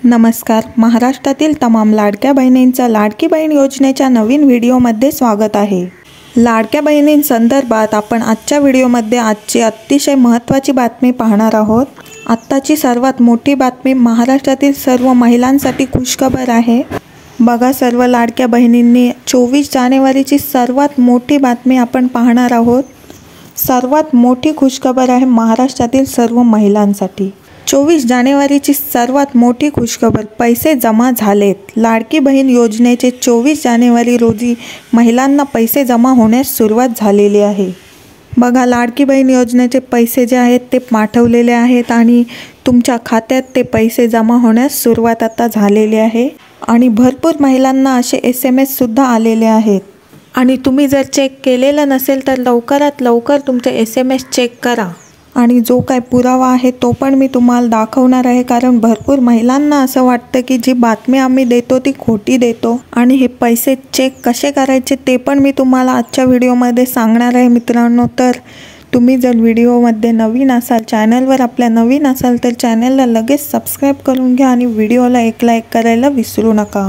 नमस्कार. महाराष्ट्रातील तमाम लाडक्या बहिणींचं लाडकी बहीण योजनेच्या नवीन व्हिडिओमध्ये स्वागत आहे. लाडक्या बहिणींसंदर्भात आपण आजच्या व्हिडिओमध्ये आजची अतिशय महत्त्वाची बातमी पाहणार आहोत. आत्ताची सर्वात मोठी बातमी महाराष्ट्रातील सर्व महिलांसाठी खुशखबर आहे. बघा, सर्व लाडक्या बहिणींनी 24 जानेवारीची सर्वात मोठी बातमी आपण पाहणार आहोत. सर्वात मोठी खुशखबर आहे महाराष्ट्रातील सर्व महिलांसाठी. 24 जानेवारीची सर्वात मोठी खुशखबर, पैसे जमा झालेत. लाडकी बहीण योजनेचे 24 जानेवारी रोजी महिलांना पैसे जमा होण्यास सुरुवात झालेली आहे. बघा, लाडकी बहीण योजनेचे पैसे जे आहेत ते पाठवलेले आहेत आणि तुमच्या खात्यात ते पैसे जमा होण्यास सुरुवात आता झालेली आहे. आणि भरपूर महिलांना असे SMS सुद्धा आलेले आहेत. आणि तुम्ही जर चेक केलेलं नसेल तर लवकरात लवकर तुमचे SMS चेक करा. आणि जो काय पुरावा आहे तो पण मी तुम्हाला दाखवणार आहे, कारण भरपूर महिलांना असं वाटतं की जी बातमी आम्ही देतो ती खोटी देतो. आणि हे पैसे चेक कसे करायचे ते पण मी तुम्हाला आजच्या व्हिडिओमध्ये सांगणार आहे मित्रांनो. तर तुम्ही जर व्हिडिओमध्ये नवीन असाल, चॅनलवर आपल्या नवीन असाल तर चॅनलला लगेच सबस्क्राईब करून घ्या आणि व्हिडिओला एक लाईक करायला विसरू नका.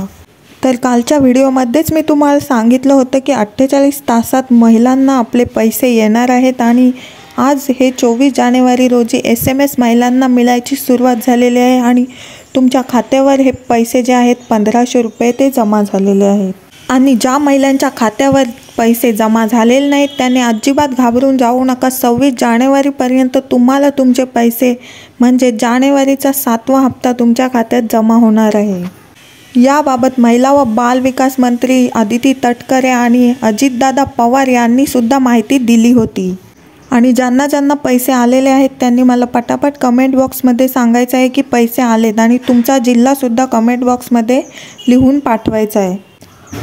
तर कालच्या व्हिडिओमध्येच मी तुम्हाला सांगितलं होतं की 48 तासात महिलांना आपले पैसे येणार आहेत. आणि आज हे 24 जानेवारी रोजी SMS महिलांना मिळायची सुरुवात झालेली आहे. आणि तुमच्या खात्यावर हे पैसे जे आहेत 1500 रुपये ते जमा झालेले आहेत. आणि ज्या महिलांच्या खात्यावर पैसे जमा झालेले नाहीत त्यांनी अजिबात घाबरून जाऊ नका. 26 जानेवारीपर्यंत तुम्हाला तुमचे पैसे म्हणजे जानेवारीचा 7वा हप्ता तुमच्या खात्यात जमा होणार आहे. याबाबत महिला व बाल विकास मंत्री अदिती तटकरे आणि अजितदादा पवार यांनी सुद्धा माहिती दिली होती. आणि ज्यांना ज्यांना पैसे आलेले आहेत त्यांनी मला पटापट कमेंट बॉक्समध्ये सांगायचं आहे की पैसे आलेत. आणि तुमचा जिल्हासुद्धा कमेंट बॉक्समध्ये लिहून पाठवायचा आहे.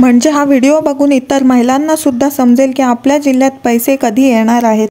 म्हणजे हा व्हिडिओ बघून इतर महिलांनासुद्धा समजेल की आपल्या जिल्ह्यात पैसे कधी येणार आहेत.